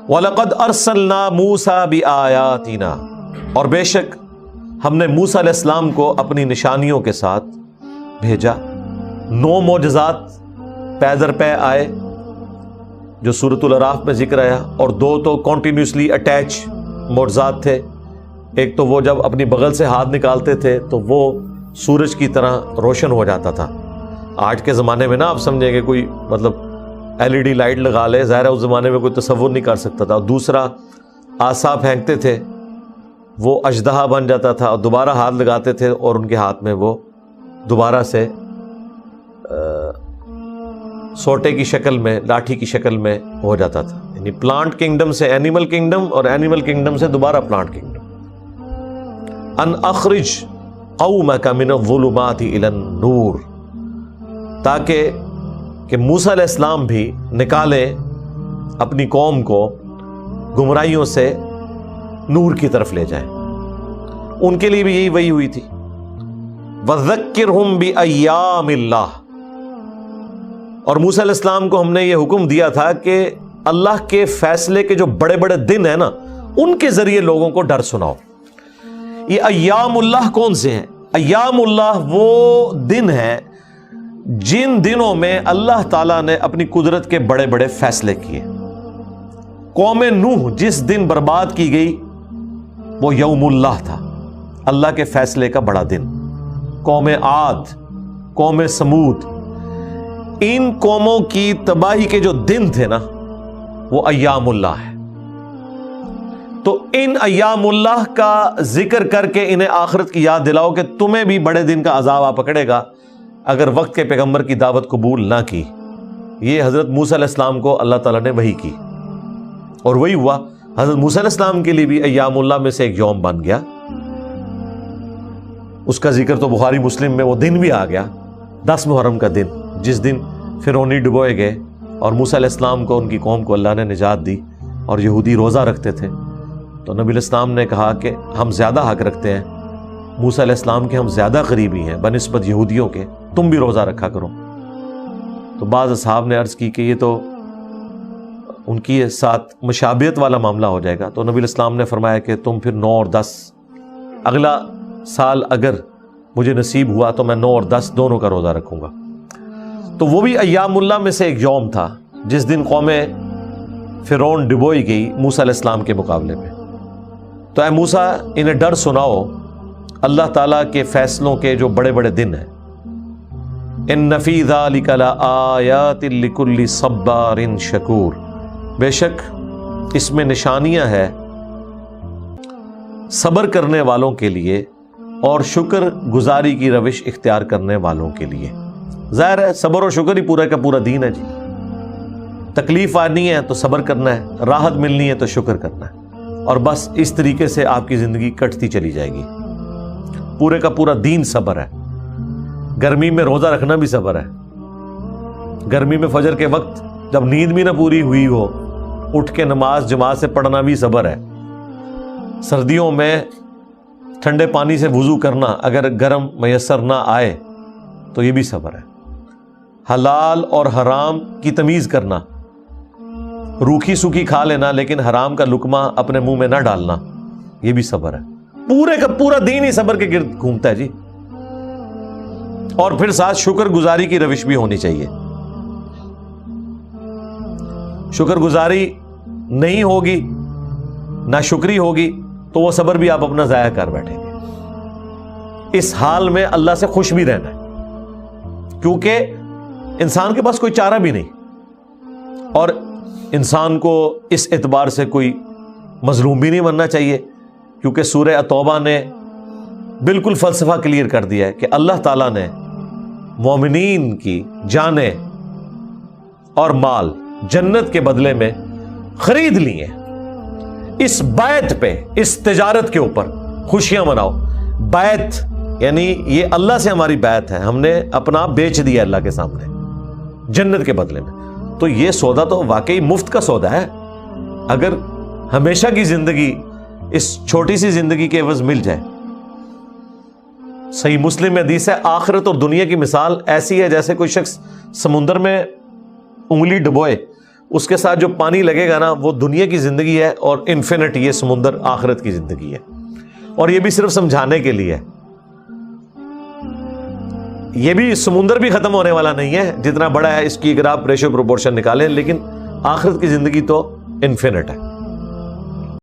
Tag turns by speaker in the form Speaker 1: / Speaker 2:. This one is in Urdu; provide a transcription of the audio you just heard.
Speaker 1: وَلَقَدْ أَرْسَلْنَا مُوسَىٰ بِآيَاتِنَا، اور بے شک ہم نے موسیٰ علیہ السلام کو اپنی نشانیوں کے ساتھ بھیجا. 9 معجزات پے در پے آئے جو سورۃ الاعراف میں ذکر آیا، اور 2 تو کنٹینیوسلی اٹیچ معجزات تھے. ایک تو وہ جب اپنی بغل سے ہاتھ نکالتے تھے تو وہ سورج کی طرح روشن ہو جاتا تھا. آج کے زمانے میں نا آپ سمجھیں کہ کوئی مطلب LED لائٹ لگا لے، ظاہر ہے اس زمانے میں کوئی تصور نہیں کر سکتا تھا. اور دوسرا عصا پھینکتے تھے وہ اژدہا بن جاتا تھا، اور دوبارہ ہاتھ لگاتے تھے اور ان کے ہاتھ میں وہ دوبارہ سے سوٹے کی شکل میں، لاٹھی کی شکل میں ہو جاتا تھا. یعنی پلانٹ کنگڈم سے اینیمل کنگڈم، اور اینیمل کنگڈم سے دوبارہ پلانٹ کنگڈم. ان اخرج قومک من الظلمات الی النور، تاکہ کہ موسیٰ علیہ السلام بھی نکالیں اپنی قوم کو گمراہیوں سے نور کی طرف لے جائیں. ان کے لیے بھی یہی وحی ہوئی تھی. وَذَكِّرْهُمْ بِأَيَّامِ اللَّهِ، اور موسیٰ علیہ السلام کو ہم نے یہ حکم دیا تھا کہ اللہ کے فیصلے کے جو بڑے بڑے دن ہیں نا، ان کے ذریعے لوگوں کو ڈر سناؤ. یہ ایام اللہ کون سے ہیں؟ ایام اللہ وہ دن ہیں جن دنوں میں اللہ تعالیٰ نے اپنی قدرت کے بڑے بڑے فیصلے کیے. قوم نوح جس دن برباد کی گئی وہ یوم اللہ تھا، اللہ کے فیصلے کا بڑا دن. قوم عاد، قوم سمود، ان قوموں کی تباہی کے جو دن تھے نا وہ ایام اللہ ہے. تو ان ایام اللہ کا ذکر کر کے انہیں آخرت کی یاد دلاؤ کہ تمہیں بھی بڑے دن کا عذاب آ پکڑے گا اگر وقت کے پیغمبر کی دعوت قبول نہ کی. یہ حضرت موسیٰ علیہ السلام کو اللہ تعالیٰ نے وحی کی، اور وہی ہوا. حضرت موسیٰ علیہ السلام کے لیے بھی ایام اللہ میں سے ایک یوم بن گیا. اس کا ذکر تو بخاری مسلم میں وہ دن بھی آ گیا، 10 محرم کا دن، جس دن فرعونی ڈبوئے گئے اور موسیٰ علیہ السلام کو، ان کی قوم کو اللہ نے نجات دی. اور یہودی روزہ رکھتے تھے تو نبی علیہ السلام نے کہا کہ ہم زیادہ حق رکھتے ہیں موسیٰ علیہ السلام کے، ہم زیادہ قریبی ہیں بنسبت یہودیوں کے، تم بھی روزہ رکھا کرو. تو بعض اصحاب نے عرض کی کہ یہ تو ان کی ساتھ مشابہت والا معاملہ ہو جائے گا. تو نبی علیہ السلام نے فرمایا کہ تم پھر 9 اور 10، اگلا سال اگر مجھے نصیب ہوا تو میں 9 اور 10 دونوں کا روزہ رکھوں گا. تو وہ بھی ایام اللہ میں سے ایک یوم تھا جس دن قوم فرعون ڈبوئی گئی موسیٰ علیہ السلام کے مقابلے میں. تو اے موسیٰ انہیں ڈر سناؤ اللہ تعالیٰ کے فیصلوں کے جو بڑے بڑے دن ہیں. ان فی ذلک لآیات لکل صبار شکور، بے شک اس میں نشانیاں ہیں صبر کرنے والوں کے لیے اور شکر گزاری کی روش اختیار کرنے والوں کے لیے. ظاہر ہے صبر و شکر ہی پورا کا پورا دین ہے جی. تکلیف آنی ہے تو صبر کرنا ہے، راحت ملنی ہے تو شکر کرنا ہے، اور بس اس طریقے سے آپ کی زندگی کٹتی چلی جائے گی. پورے کا پورا دین صبر ہے. گرمی میں روزہ رکھنا بھی صبر ہے. گرمی میں فجر کے وقت جب نیند بھی نہ پوری ہوئی ہو اٹھ کے نماز جماعت سے پڑھنا بھی صبر ہے. سردیوں میں ٹھنڈے پانی سے وضو کرنا اگر گرم میسر نہ آئے تو یہ بھی صبر ہے. حلال اور حرام کی تمیز کرنا، روکھی سوکھی کھا لینا لیکن حرام کا لقمہ اپنے منہ میں نہ ڈالنا، یہ بھی صبر ہے. پورے کا پورا دین ہی صبر کے گرد گھومتا ہے جی. اور پھر ساتھ شکر گزاری کی روش بھی ہونی چاہیے. شکر گزاری نہیں ہوگی، نہ شکری ہوگی تو وہ صبر بھی آپ اپنا ضائع کر بیٹھیں گے. اس حال میں اللہ سے خوش بھی رہنا ہے، کیونکہ انسان کے پاس کوئی چارہ بھی نہیں، اور انسان کو اس اعتبار سے کوئی مظلوم بھی نہیں بننا چاہیے، کیونکہ سورہ توبہ نے بالکل فلسفہ کلیئر کر دیا ہے کہ اللہ تعالیٰ نے مومنین کی جانیں اور مال جنت کے بدلے میں خرید لی ہیں. اس بیعت پہ، اس تجارت کے اوپر خوشیاں مناؤ. بیعت یعنی یہ اللہ سے ہماری بیعت ہے، ہم نے اپنا بیچ دیا اللہ کے سامنے جنت کے بدلے میں. تو یہ سودا تو واقعی مفت کا سودا ہے. اگر ہمیشہ کی زندگی اس چھوٹی سی زندگی کے عوض مل جائے. صحیح مسلم میں حدیث ہے، آخرت اور دنیا کی مثال ایسی ہے جیسے کوئی شخص سمندر میں انگلی ڈبوئے، اس کے ساتھ جو پانی لگے گا نا وہ دنیا کی زندگی ہے، اور انفینٹ یہ سمندر آخرت کی زندگی ہے. اور یہ بھی صرف سمجھانے کے لیے، یہ بھی سمندر بھی ختم ہونے والا نہیں ہے، جتنا بڑا ہے اس کی اگر آپ ریشو پروپورشن نکالیں، لیکن آخرت کی زندگی تو انفینٹ ہے.